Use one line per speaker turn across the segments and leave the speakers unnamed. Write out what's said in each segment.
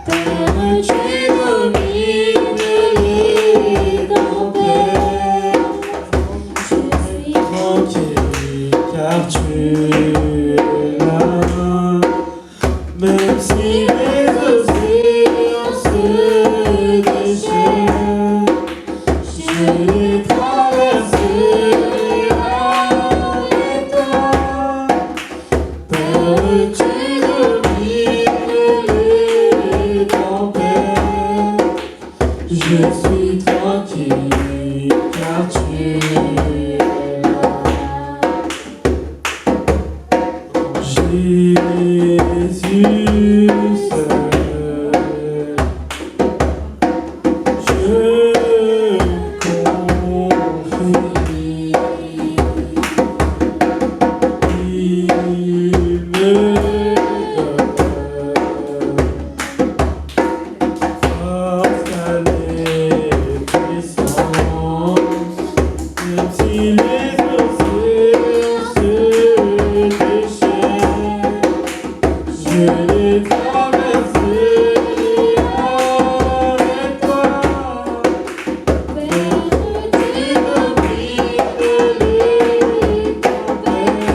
Père, tu domines les tempêtes. Je suis tranquille car tu es là. Même si les océans se déchaînent, je les traverserai avec toi. Père, tu domines les tempêtes. Je suis tranquille car tu es là. Jésus seul, je confie. Il me donne force, aller, puissance, même si les océans se déchaînent, je les traverserai avec toi. Père, tu domines les tempêtes.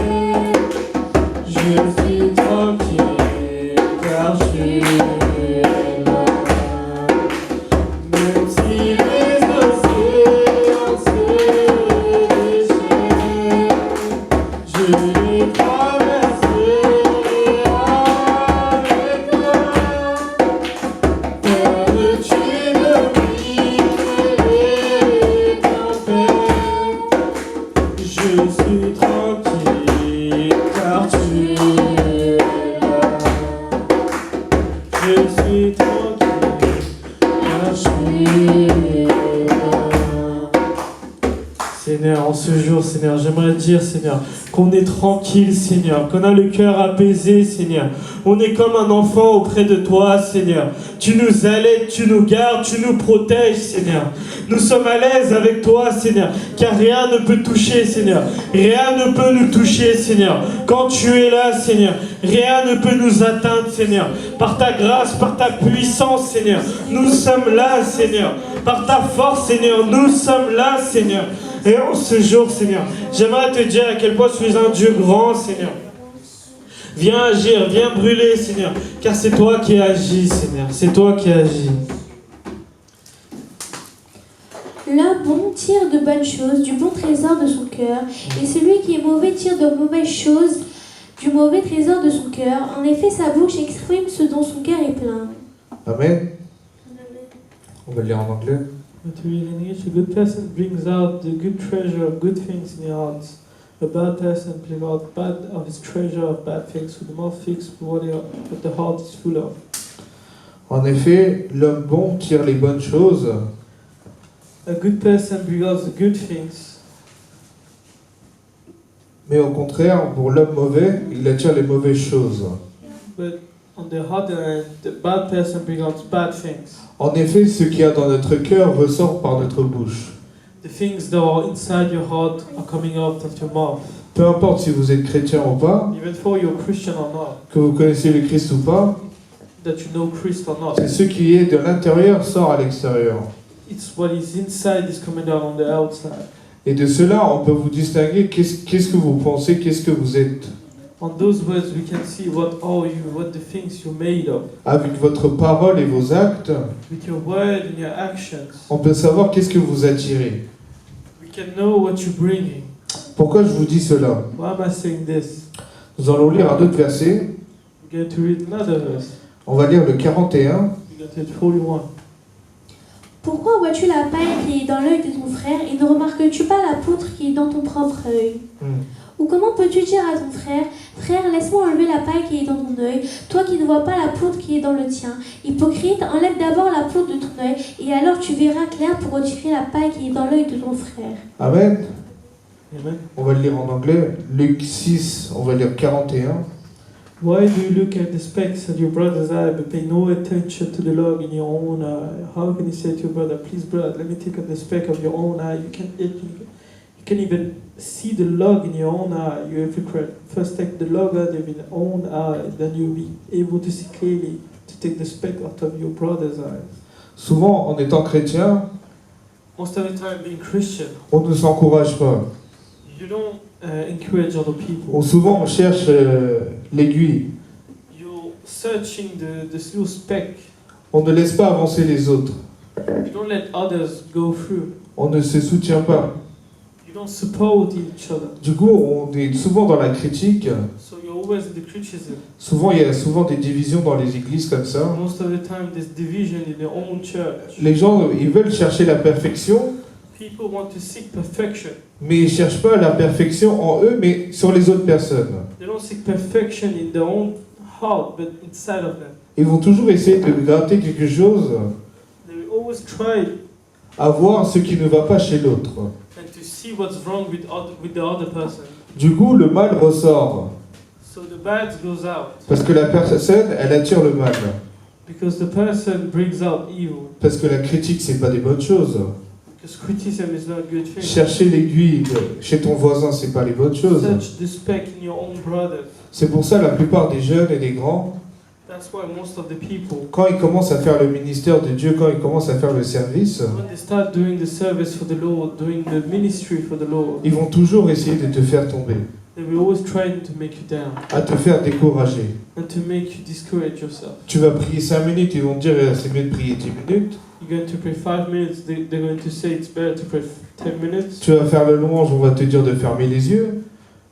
Je suis tranquille car je suis là. Même si les océans se déchaînent, je les traverserai avec toi. Père, tu domines les tempêtes. Je suis tranquille car tu es là. Je suis tranquille car je suis là. Seigneur, en ce jour, Seigneur, j'aimerais dire, Seigneur, qu'on est tranquille, Seigneur, qu'on a le cœur apaisé, Seigneur. On est comme un enfant auprès de toi, Seigneur. Tu nous allaides, tu nous gardes, tu nous protèges, Seigneur. Nous sommes à l'aise avec toi, Seigneur, car rien ne peut toucher, Seigneur. Rien ne peut nous toucher, Seigneur. Quand tu es là, Seigneur, rien ne peut nous atteindre, Seigneur. Par ta grâce, par ta puissance, Seigneur, nous sommes là, Seigneur. Par ta force, Seigneur, nous sommes là, Seigneur. Et en ce jour, Seigneur, j'aimerais te dire à quel point tu es un Dieu grand, Seigneur. Viens agir, viens brûler, Seigneur, car c'est toi qui agis, Seigneur. C'est toi qui agis.
L'homme bon tire de bonnes choses du bon trésor de son cœur, et celui qui est mauvais tire de mauvaises choses du mauvais trésor de son cœur. En effet, sa bouche exprime ce dont son cœur est plein.
Amen. On va le lire en anglais.
But to read in English, a good person brings out the good treasure of good things in your hearts. A bad person brings out bad of his treasure of bad things, for the mouth speaks what the heart is full of.
En effet, l'homme bon tire les bonnes choses,
A good person brings out the good things,
mais au contraire, pour l'homme mauvais, il attire les mauvaises choses.
but on the other hand, the bad person brings out bad things.
En effet, ce qu'il y a dans notre cœur ressort par notre bouche.
The things that are inside your heart are coming out of your mouth.
Peu importe si vous êtes chrétien ou pas,
Even though you're Christian or not,
que vous connaissez le Christ ou pas,
that you know Christ or not,
c'est ce qui est de l'intérieur sort à l'extérieur.
it's what is inside is coming out on the outside.
Et de cela, on peut vous distinguer qu'est-ce que vous pensez, qu'est-ce que vous êtes.
On those words we can see what are you, what the things you're made of.
Avec votre parole et vos actes,
With your word and your actions,
on peut savoir qu'est-ce que vous attirez.
we can know what you're bringing.
Pourquoi je vous dis cela?
Why am I saying this?
Nous allons lire un autre verset.
We're going to read another verse.
On va lire le 41.
We're going to read 41.
Pourquoi vois-tu la paille qui est dans l'œil de ton frère et ne remarques-tu pas la poutre qui est dans ton propre œil? Ou comment peux-tu dire à ton frère, frère, laisse-moi enlever la paille qui est dans ton œil, toi qui ne vois pas la poutre qui est dans le tien? Hypocrite, enlève d'abord la poutre de ton œil, et alors tu verras clair pour retirer la paille qui est dans l'œil de ton frère.
Amen.
Amen.
On va le lire en anglais. Luc 6, on va lire 41.
Why do you look at the specks of your brother's eye but pay no attention to the log in your own eye? How can you say to your brother, please brother, let me take out the speck of your own eye? You can't even see the log in your own eye, you hypocrite. First take the log out of your own eye, then you'll be able to see clearly to to take the speck out of your brother's eye.
Souvent, en étant chrétien,
Most of the time, being Christian,
on ne s'encourage pas.
you don't encourage other people.
Souvent, on cherche l'aiguille.
You're searching the little speck.
On ne laisse pas avancer les autres.
You don't let others go through.
On ne se soutient pas.
You don't support each other.
Du coup, on est souvent dans la critique.
So you're always in the criticism.
Souvent, il y a souvent des divisions dans les églises comme ça.
Most of the time, there's division in their own church.
Les gens, ils veulent chercher la perfection,
People want to seek perfection.
mais ils cherchent pas la perfection en eux, mais sur les autres personnes.
They don't seek perfection in their own heart, but inside of them.
Ils vont toujours essayer de gratter quelque chose,
They will always try
à voir ce qui ne va pas chez l'autre.
and to see what's wrong with the other person.
Du coup, le mal ressort.
So the bad goes out
Parce que la personne, elle attire le mal.
because the person brings out evil.
Parce que la critique, c'est pas des bonnes choses.
Because criticism is not a good thing.
Chercher l'aiguille chez ton voisin, c'est pas les bonnes choses.
Search the speck in your own brother.
C'est pour ça la plupart des jeunes et des grands,
That's why most of the people,
quand ils commencent à faire le ministère de Dieu, quand ils commencent à faire le service,
when they start doing the service for the Lord, doing the ministry for the Lord,
ils vont toujours essayer de te faire tomber,
they will always try to make you down
à te faire décourager.
and to make you discourage yourself.
Tu vas prier 5 minutes, ils vont te dire c'est mieux de prier 10 minutes.
You're going to pray 5 minutes, they're going to say it's better to pray 10 minutes.
Tu vas faire le louange, on va te dire de fermer les yeux.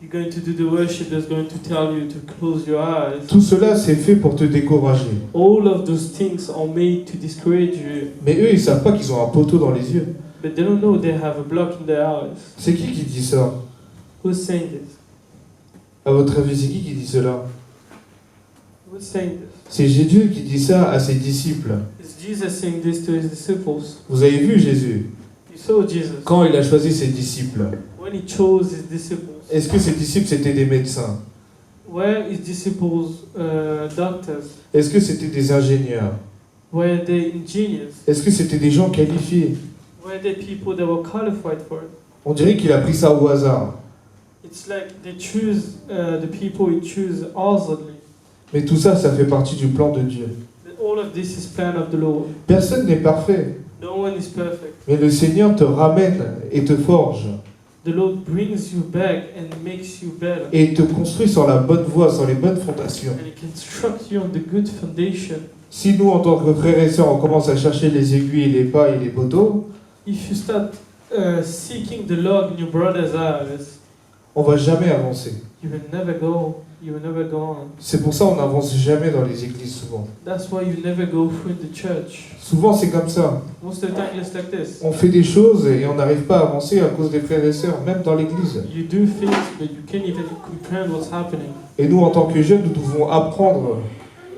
You're going to do the worship that's going to tell you to close your eyes.
Tout cela, c'est fait pour te décourager.
All of those things are made to discourage you,
Mais eux, ils savent pas qu'ils ont un poteau dans les yeux.
but they don't know they have a block in their eyes.
C'est qui dit ça?
Who's saying this?
À votre avis, c'est qui dit cela?
Who's saying this?
C'est Jésus qui dit ça à ses disciples.
Is Jesus saying this to his disciples?
Vous avez vu Jésus?
You saw Jesus
Quand il a choisi ses disciples,
when he chose his disciples.
est-ce que ses disciples c'était des médecins?
Were his disciples doctors?
Est-ce que c'était des ingénieurs?
Were they engineers?
Est-ce que c'était des gens qualifiés?
Were they people that were qualified for it?
On dirait qu'il a pris ça au hasard.
It's like they choose the people he choose haphazardly.
Mais tout ça, ça fait partie du plan de Dieu.
But all of this is plan of the Lord.
Personne n'est parfait.
No one is perfect.
Mais le Seigneur te ramène et te forge.
The Lord brings you back and makes you better.
Et te construit sur la bonne voie, sur les bonnes fondations.
And He constructs you on the good foundation.
Si nous, en tant que frères et sœurs, on commence à chercher les aiguilles, les pailles et les poteaux,
If you start seeking the log in your brother's eyes,
on va jamais avancer.
you will never go. You will never go on.
C'est pour ça qu'on n'avance jamais dans les églises souvent.
That's why you never go through in the church.
Souvent, c'est comme ça.
Most of the time, it's like this.
On fait des choses et on n'arrive pas à avancer à cause des frères et sœurs, même dans l'église.
You do things, but you can't even comprehend what's happening.
Et nous, en tant que jeunes, nous devons apprendre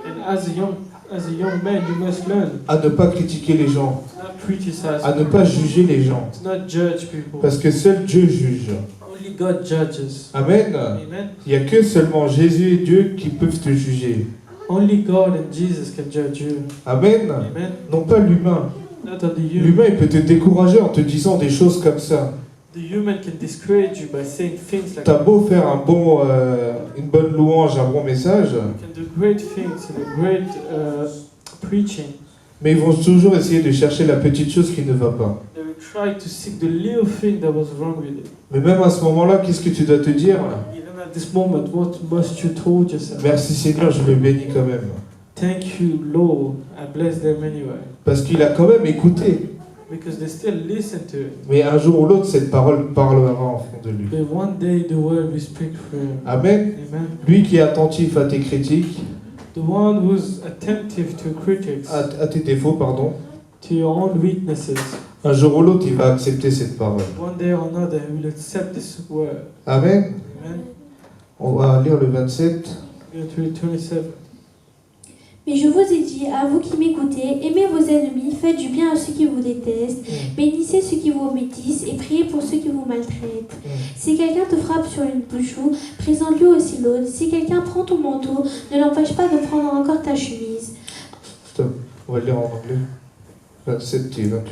And as a young man, you must learn
à ne pas critiquer les gens,
to not criticize,
à ne pas juger les gens.
to not judge people.
Parce que seul Dieu juge.
Only God judges.
Amen.
Amen.
Il n'y a que seulement Jésus et Dieu qui peuvent te juger.
Only God and Jesus can judge you.
Amen.
Amen.
Non pas l'humain.
Not only you.
L'humain, il peut te décourager en te disant des choses comme ça.
The human can discourage you by saying things like
T'as beau faire une bonne louange, un bon message,
you can do great things and a great preaching.
mais ils vont toujours essayer de chercher la petite chose qui ne va pas.
They will try to seek the little thing that was wrong with it.
Mais même à ce moment-là, qu'est-ce que tu dois te dire?
Even at this moment, what must you told yourself?
Merci Seigneur, je le bénis quand même.
Thank you, Lord. I bless them anyway.
Parce qu'il a quand même écouté.
Because they still listen to it.
Mais un jour ou l'autre, cette parole parlera en fond de lui.
But one day the word will speak for him.
Amen.
Amen.
Lui qui est attentif à tes critiques,
The one who's attentive to critics,
à tes défauts, pardon,
to your own weaknesses,
un jour ou l'autre, il va accepter cette parole.
one day or another he will accept this word.
Amen.
Amen.
On va lire le 27.
Go to read 27.
Mais je vous ai dit, à vous qui m'écoutez, aimez vos ennemis, faites du bien à ceux qui vous détestent, bénissez ceux qui vous médisent et priez pour ceux qui vous maltraitent. Si quelqu'un te frappe sur une joue, présente-lui aussi l'autre. Si quelqu'un prend ton manteau, ne l'empêche pas de prendre encore ta chemise.
Stop. On va le lire en anglais. 27 et 28.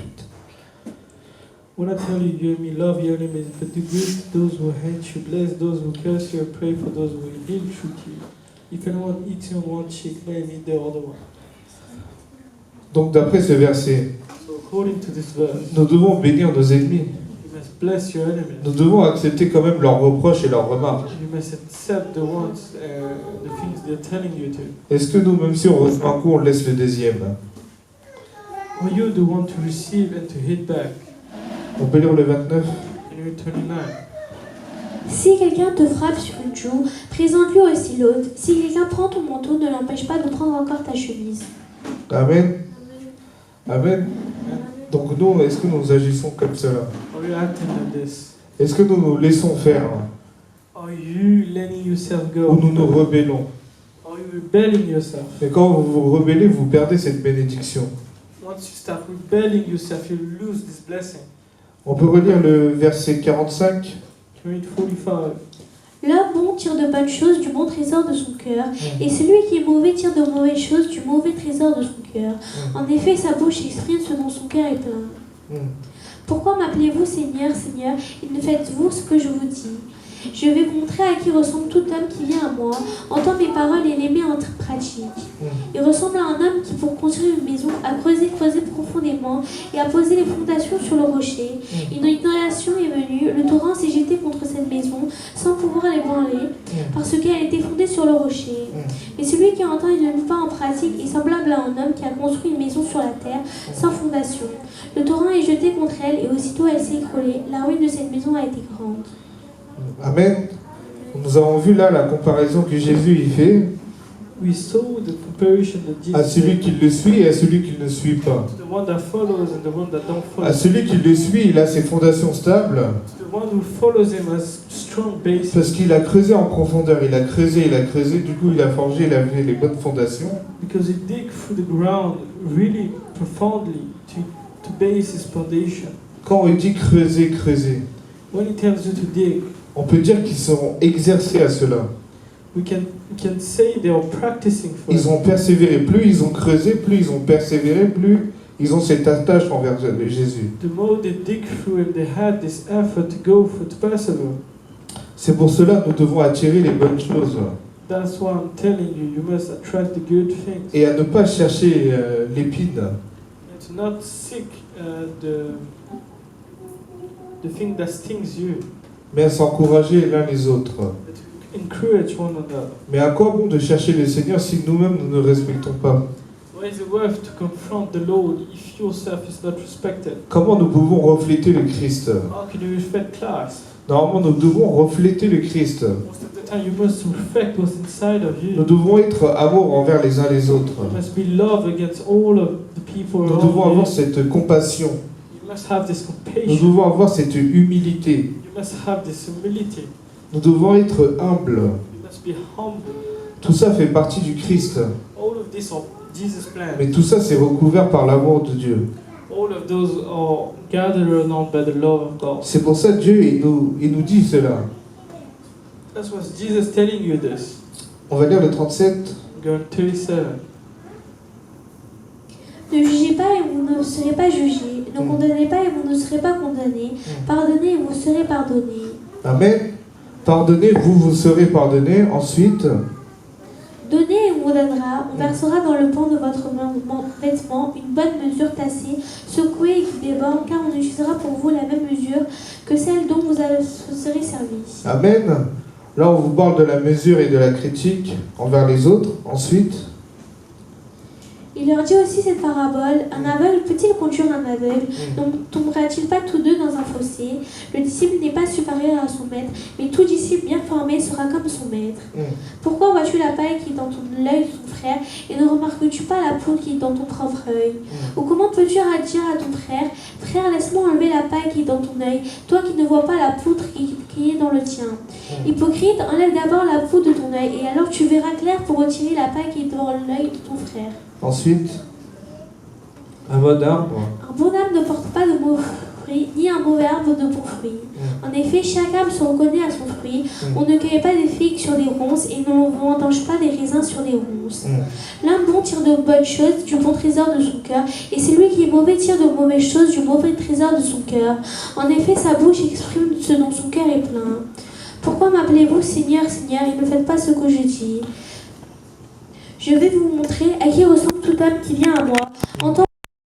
When I tell you, you and me, love your enemies, but do good to those who hate you, bless those who curse you, and pray for those who ill treat you. If anyone eats you on one cheek, let him eat the other one.
Donc d'après ce verset,
So according to this verse,
nous devons bénir nos ennemis.
you must bless your enemies.
Nous devons accepter quand même leurs reproches et leurs remarques.
You must accept the things they're telling you to.
Est-ce que nous, même si on reçoit un coup, on laisse le deuxième?
Or you the one to receive and to hit back.
On peut lire le 29.
In your 29.
Si quelqu'un te frappe sur une joue, présente-lui aussi l'autre. Si quelqu'un prend ton manteau, ne l'empêche pas de prendre encore ta chemise.
Amen. Amen. Donc nous, est-ce que nous agissons comme cela?
Are you acting like this?
Est-ce que nous nous laissons faire?
Are you letting yourself
Ou
go?
nous nous rebellons?
Are you rebelling yourself?
Et quand vous vous rebellez, vous perdez cette bénédiction.
Once you start rebelling yourself, you lose this blessing.
On peut relire le verset 45.
Can we read 45?
L'homme bon tire de bonnes choses du bon trésor de son cœur, et celui qui est mauvais tire de mauvaises choses du mauvais trésor de son cœur. En effet, sa bouche exprime ce dont son cœur est plein. Pourquoi m'appelez-vous Seigneur, Seigneur, et ne faites-vous ce que je vous dis? Je vais vous montrer à qui ressemble tout homme qui vient à moi, entend mes paroles et les met en pratique. Il ressemble à un homme qui, pour construire une maison, a creusé profondément et a posé les fondations sur le rocher. Une inondation est venue, le torrent s'est jeté contre cette maison sans pouvoir l'ébranler, parce qu'elle était fondée sur le rocher. Mais celui qui entend et ne met pas en pratique est semblable à un homme qui a construit une maison sur la terre sans fondation. Le torrent est jeté contre elle et aussitôt elle s'est écroulée. La ruine de cette maison a été grande.
Amen. Nous avons vu là la comparaison que Jésus y fait
We saw the comparison that
à
Jesus
celui
did
qui le suit et à celui qui ne le suit pas.
to the one that follows and the one that don't follow.
À celui qui le suit, il a ses fondations stables
To the one who follows him has strong basis.
parce qu'il a creusé en profondeur, il a creusé, du coup il a forgé, il a fait les bonnes fondations.
Because he dig through the ground really profoundly to base his foundation.
Quand on dit creuser, creuser,
When he tells you to dig,
on peut dire qu'ils sont exercés à cela.
we can say they are practicing for
Ils
it.
ont persévéré. Plus ils ont creusé, plus ils ont persévéré, plus ils ont cette attache envers Jésus.
The more they dig through and they had this effort to go for to persevere.
C'est pour cela que nous devons attirer les bonnes choses
That's why I'm telling you, you must attract the good things.
et à ne pas chercher l'épine.
And to not seek the thing that stings you,
Mais à s'encourager l'un les autres.
but to encourage one another.
Mais à quoi bon de chercher le Seigneur si nous-mêmes nous ne respectons pas?
What is it worth to confront the Lord if yourself is not respected?
Comment nous pouvons refléter le Christ?
How can you respect Christ?
Normalement, nous devons refléter le Christ.
Most of the time, you must reflect what's inside of
Nous
you.
devons être amour envers les uns les autres.
You must be love against all of the people
Nous devons
around
avoir
you.
cette compassion.
You must have this
Nous
compassion.
devons avoir cette humilité.
You must have this humility.
Nous devons être humbles.
You must be humble.
Tout ça fait partie du Christ.
All of this are Jesus' plan.
Mais tout ça, c'est recouvert par l'amour de Dieu.
All of those are gathered around by the love of God.
C'est pour ça que Dieu il nous dit cela.
That's what Jesus telling you this.
On va lire le 37.
Go on 37.
Ne jugez pas et vous ne serez pas jugés. Ne condamnez pas et vous ne serez pas condamnés. Pardonnez et vous serez pardonnés.
Amen. Pardonnez, vous serez pardonnés. Ensuite,
Donnez et on vous donnera. On versera dans le pan de votre vêtement une bonne mesure tassée, secouée et qui déborde, car on utilisera pour vous la même mesure que celle dont vous serez servi.
Amen. Là, on vous parle de la mesure et de la critique envers les autres. Ensuite,
Il leur dit aussi cette parabole. Un aveugle peut-il conduire un aveugle? Donc tombera-t-il pas tous deux dans un fossé? Le disciple n'est pas supérieur à son maître, mais tout disciple bien formé sera comme son maître. Pourquoi vois-tu la paille qui est dans l'œil de ton frère et ne remarques-tu pas la poudre qui est dans ton propre œil? Ou comment peux-tu dire à ton frère, frère, laisse-moi enlever la paille qui est dans ton œil, toi qui ne vois pas la poudre qui est dans le tien? Hypocrite, enlève d'abord la poudre de ton œil et alors tu verras clair pour retirer la paille qui est dans l'œil de ton frère.
ensuite, un bon arbre.
Un bon arbre ne porte pas de mauvais fruits, ni un mauvais arbre de bons fruits. En effet, chaque arbre se reconnaît à son fruit. On ne cueille pas des figues sur des ronces et l'on ne vendange pas des raisins sur des ronces. L'homme bon tire de bonnes choses du bon trésor de son cœur, et celui qui est mauvais tire de mauvaises choses du mauvais trésor de son cœur. En effet, sa bouche exprime ce dont son cœur est plein. Pourquoi m'appelez-vous Seigneur, Seigneur, et ne faites pas ce que je dis? Je vais vous montrer à qui ressemble tout homme qui vient à moi. Entend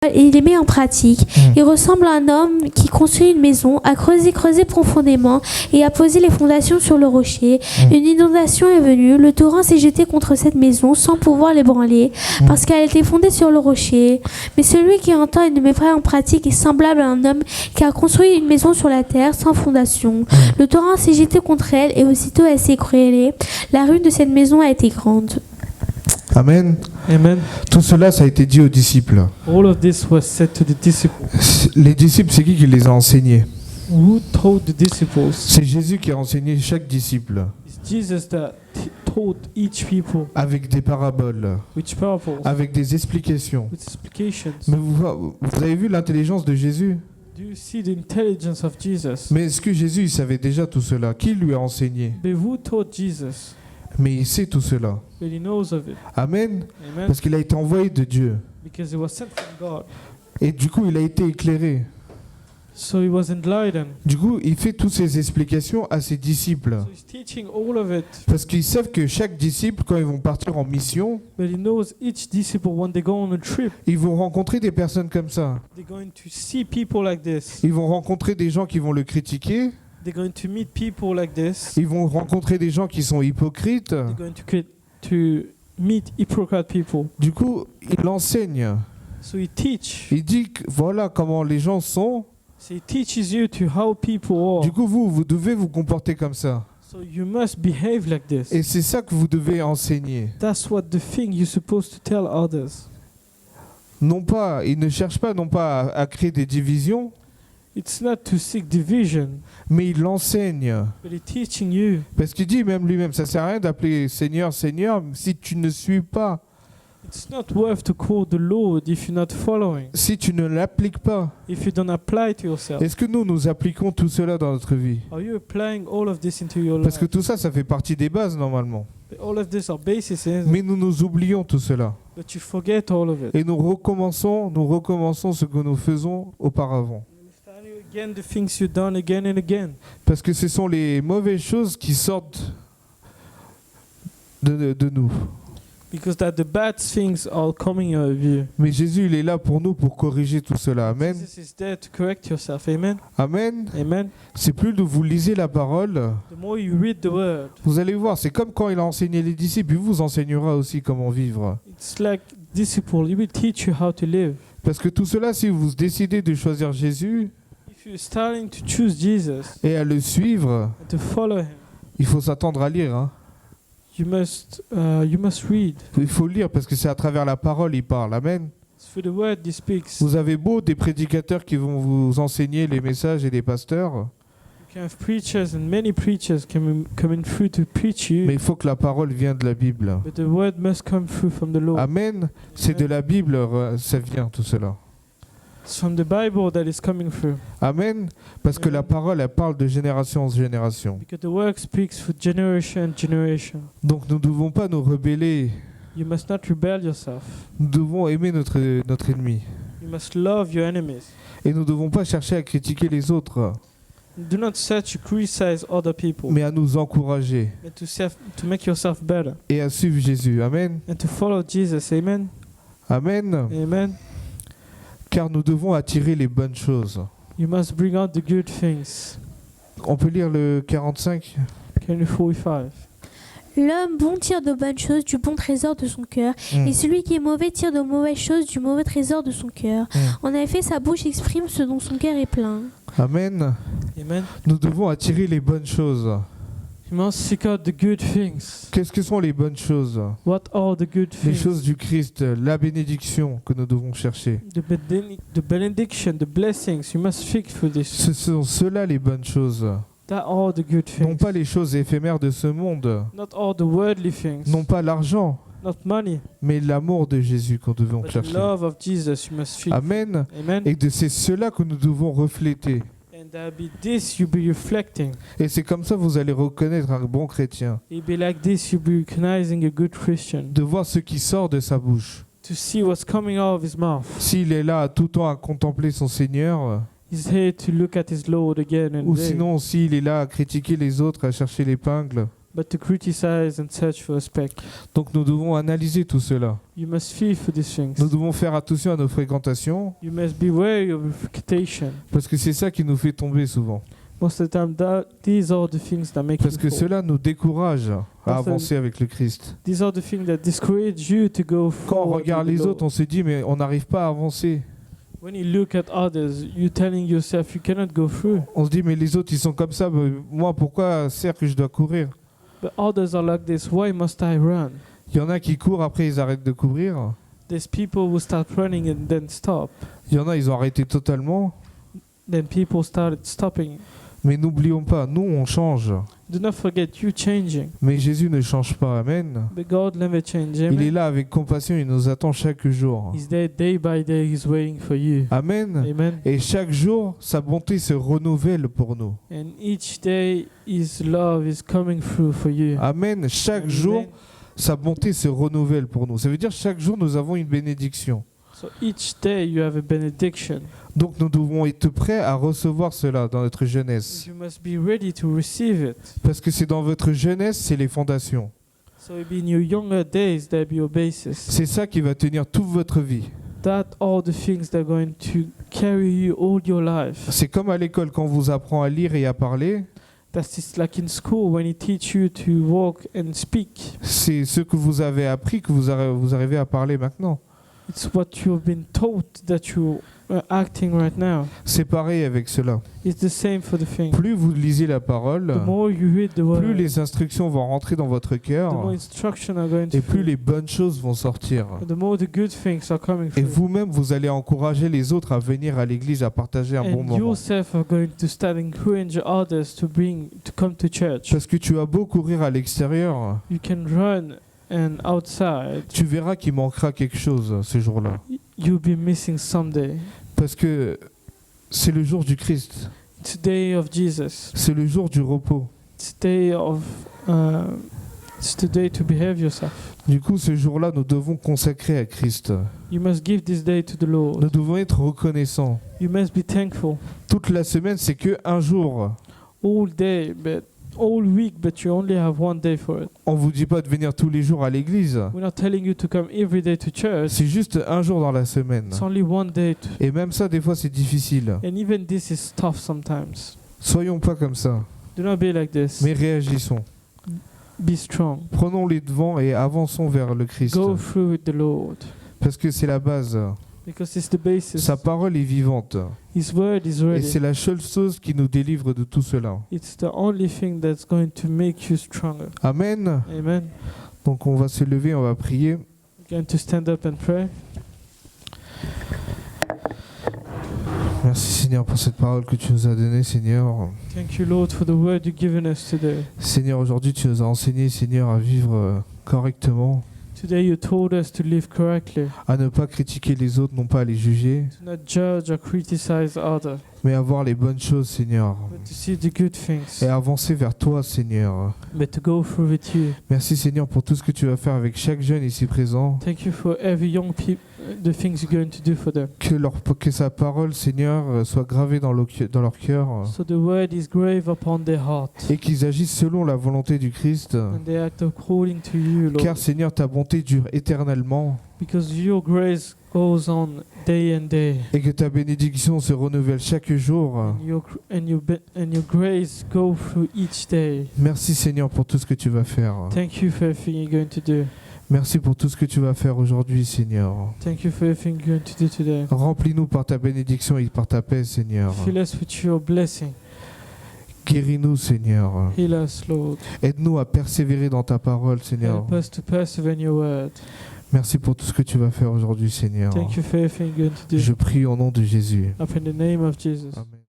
et il les met en pratique. Il ressemble à un homme qui construit une maison, a creusé profondément et a posé les fondations sur le rocher. Une inondation est venue, le torrent s'est jeté contre cette maison sans pouvoir l'ébranler parce qu'elle était fondée sur le rocher. Mais celui qui entend et ne met pas en pratique est semblable à un homme qui a construit une maison sur la terre sans fondation. Le torrent s'est jeté contre elle et aussitôt elle s'est écroulée. La ruine de cette maison a été grande.
Amen.
Amen.
Tout cela, ça a été dit aux disciples.
All of this was said to the disciples.
Les disciples, c'est qui les a enseignés?
Who told the disciples?
C'est Jésus qui a enseigné chaque disciple
It's Jesus that told each people
avec des paraboles,
which parables,
avec des explications.
with explications.
Mais vous avez vu l'intelligence de Jésus?
Do you see the intelligence of Jesus?
Mais est-ce que Jésus il savait déjà tout cela? Qui lui a enseigné?
But who taught Jesus?
Mais il sait tout cela.
But he knows of it.
Amen.
Amen.
Parce qu'il a été envoyé de Dieu.
Because he was sent from God.
Et du coup, il a été éclairé.
So he was enlightened.
Du coup, il fait toutes ces explications à ses disciples.
So he's teaching all of it.
Parce qu'ils savent que chaque disciple, quand ils vont partir en mission,
But he knows each disciple, when they go on a trip,
ils vont rencontrer des personnes comme ça.
they're going to see people like this.
Ils vont rencontrer des gens qui vont le critiquer.
They're going to meet people like this.
Ils vont rencontrer des gens qui sont hypocrites.
They're going to meet hypocrite people.
Du coup, il enseigne.
So he teach.
Il dit que voilà comment les gens sont.
So he teaches you to how people are.
Du coup, vous devez vous comporter comme ça.
So you must behave like this.
Et c'est ça que vous devez enseigner.
That's what the thing you're supposed to tell others.
Non pas, il ne cherche pas non pas à créer des divisions,
It's not to seek division,
mais il l'enseigne.
but he's teaching you.
Parce qu'il dit même lui-même, ça sert à rien d'appeler Seigneur, Seigneur, si tu ne suis pas,
It's not worth to call the Lord if you're not following,
si tu ne l'appliques pas.
if you don't apply to yourself.
Est-ce que nous appliquons tout cela dans notre vie?
Are you applying all of this into your
Parce que
life?
tout ça, ça fait partie des bases normalement.
All of this are bases,
Mais nous oublions tout cela.
but you forget all of it.
Et nous recommençons ce que nous faisons auparavant.
You start again the things you've done again and again.
Parce que ce sont les mauvaises choses qui sortent de nous.
Because that the bad things are coming out of you.
Mais Jésus, il est là pour nous pour corriger tout cela. Amen.
Jesus is there to correct yourself. Amen.
Amen.
Amen.
C'est plus de vous lisez la parole.
The more you read the word,
Vous allez voir, c'est comme quand il a enseigné les disciples, il vous enseignera aussi comment vivre.
it's like disciple. He will teach you how to live.
Parce que tout cela, si vous décidez de choisir Jésus
If you're starting to choose Jesus
et à le suivre,
and to follow him,
il faut s'attendre à lire. Hein.
you must read.
Il faut lire parce que c'est à travers la parole il parle. Amen.
It's through the word he speaks.
Vous avez beau des prédicateurs qui vont vous enseigner les messages et des pasteurs,
You can have preachers and many preachers coming through to preach you,
mais il faut que la parole vienne de la Bible.
but the word must come through from the Lord.
Amen. C'est de la Bible, ça vient tout cela.
It's from the Bible that is coming through.
Amen. Parce que la parole, elle parle de génération en génération.
Because the word speaks for generation and generation.
Donc nous ne devons pas nous rebeller.
You must not rebel yourself.
Nous devons aimer notre ennemi.
You must love your enemies.
Et nous ne devons pas chercher à critiquer les autres,
Do not search to criticize other people,
mais à nous encourager
but to make yourself better
et à suivre Jésus. Amen.
and to follow Jesus. Amen.
Amen.
Amen.
Car nous devons attirer les bonnes choses.
You must bring out the good things.
On peut lire le 45.
Can you 45?
L'homme bon tire de bonnes choses du bon trésor de son cœur, et celui qui est mauvais tire de mauvaises choses du mauvais trésor de son cœur. En effet, sa bouche exprime ce dont son cœur est plein.
Amen.
Amen.
Nous devons attirer les bonnes choses.
You must seek out the good things.
Qu'est-ce que sont les bonnes choses?
What are the good
Les
things?
choses du Christ, la bénédiction que nous devons chercher.
The benediction, the blessings. You must seek for this.
Ce sont ceux-là les bonnes choses.
That are the good
Non
things.
pas les choses éphémères de ce monde.
Not all the worldly things.
Non pas l'argent,
Not money.
mais l'amour de Jésus qu'on devons
But the
chercher.
love of Jesus you must seek.
Amen.
Amen.
Et c'est cela que nous devons refléter.
And that be this you be reflecting.
Et c'est comme ça que vous allez reconnaître un bon chrétien.
It be like this you be recognizing a good Christian.
De voir ce qui sort de sa bouche.
To see what's coming out of his mouth.
S'il est là tout le temps à contempler son Seigneur,
He's here to look at his Lord again and
ou
again.
sinon s'il est là à critiquer les autres, à chercher l'épingle,
but to criticize and search for a speck.
Donc nous devons analyser tout cela.
You must fear for these things.
Nous devons faire attention à nos fréquentations,
You must be wary of refutation.
parce que c'est ça qui nous fait tomber souvent.
Most of the time, these are the things that make
Parce
you
que
fall.
cela nous décourage à
Parce que-
avancer avec le Christ.
These are the things that discourage you to go
Quand on
forward.
regarde
with the
les
Lord.
autres, on se dit mais on n'arrive pas à avancer.
When you look at others, you're telling yourself you cannot go through.
On se dit mais les autres ils sont comme ça, mais moi pourquoi sert que je dois courir?
But others are like this. Why must I run?
Il y en a qui courent, après ils arrêtent de courir.
There's people who start running and then stop.
Il y en a, ils ont arrêté totalement.
Then people started stopping.
Mais n'oublions pas, nous on change.
Do not forget, you changing.
Mais Jésus ne change pas, amen.
But God never change.
Il est
Amen.
là avec compassion, il nous attend chaque jour.
He's there day by day. He's waiting for you.
Amen.
Amen.
Et chaque jour, sa bonté se renouvelle pour nous.
And each day, His love is coming through for you.
Amen. Chaque
Amen.
jour, sa bonté se renouvelle pour nous. Ça veut dire chaque jour, nous avons une bénédiction.
So each day you have a benediction.
Donc nous devons être prêts à recevoir cela dans notre jeunesse.
You must be ready to receive it.
Parce que c'est dans votre jeunesse, c'est les fondations.
So it'll be in your younger days that be your basis.
C'est ça qui va tenir toute votre vie.
That are the things that are going to carry you all your life.
C'est comme à l'école quand on vous apprend à lire et à parler.
That's just like in school when he teach you to walk and speak.
C'est ce que vous avez appris que vous arrivez à parler maintenant.
It's what you've been taught that you are acting right now.
C'est pareil avec cela.
It's the same for the thing.
Plus vous lisez la parole,
The more you read the word,
plus les instructions vont rentrer dans votre
the more
cœur
instruction are going to
et plus
flow.
les bonnes choses vont sortir.
The more the good things are coming
Et
through.
vous-même, vous allez encourager les autres à venir à l'église, à partager un bon
And
moment.
yourself are going to start encouraging others to come to church.
Parce que tu as beau courir à l'extérieur,
You can run and outside,
tu verras qu'il manquera quelque chose ce jour-là.
you'll be missing someday.
Parce que c'est le jour du Christ,
It's the day of Jesus.
c'est le jour du repos.
It's the day of. It's the day to behave yourself.
Du coup, ce jour-là, nous devons consacrer à Christ.
You must give this day to the Lord.
Nous devons être reconnaissants.
You must be thankful
Toute la semaine, c'est que un jour.
all day, but all week, but you only have one day for it.
On vous dit pas de venir tous les jours à l'église.
We're not telling you to come every day to church.
C'est juste un jour dans la semaine.
It's only one day.
Et même ça, des fois, c'est difficile.
And even this is tough sometimes.
Soyons pas comme ça,
Do not be like this.
mais réagissons.
Be strong.
Prenons les devants et avançons vers le Christ.
Go through with the Lord.
Parce que c'est la base.
Because it's the basis.
Sa parole est vivante.
His word is
Et
ready.
c'est la seule chose qui nous délivre de tout cela.
It's the only thing that's going to make you stronger.
Amen.
Amen.
Donc on va se lever, on va prier.
We're going to stand up and pray.
Merci Seigneur pour cette parole que tu nous as donnée, Seigneur.
Thank you, Lord, for the word you've given us today.
Seigneur, aujourd'hui tu nous as enseigné, Seigneur, à vivre correctement,
Today you told us to live correctly,
à ne pas critiquer les autres, non pas à les juger,
to not judge or criticize others,
mais à voir les bonnes choses, Seigneur,
but to see the good things,
et à avancer vers toi, Seigneur.
but to go through with you.
Merci Seigneur pour tout ce que tu vas faire avec chaque jeune ici présent.
Thank you for every young people, the things you're going to do for them.
Que sa parole, Seigneur, soit gravée dans leur cœur
So the word is grave upon their heart,
et qu'ils agissent selon la volonté du Christ.
and they act according to you, Lord.
Car Seigneur, ta bonté dure éternellement
Because your grace goes on day and day,
et que ta bénédiction se renouvelle chaque jour.
and your grace go through each day.
Merci Seigneur pour tout ce que tu vas faire.
Thank you for everything you're going to do.
Merci pour tout ce que tu vas faire aujourd'hui, Seigneur.
Thank you for everything you're going to do today.
Remplis-nous par ta bénédiction et par ta paix, Seigneur.
Fill us with your blessing.
Guéris-nous, Seigneur.
Heal us, Lord.
Aide-nous à persévérer dans ta parole, Seigneur.
Help us to persevere in your word.
Merci pour tout ce que tu vas faire aujourd'hui, Seigneur.
Thank you for everything you're going to do.
Je prie au nom de Jésus.
Up in the name of Jesus.
Amen.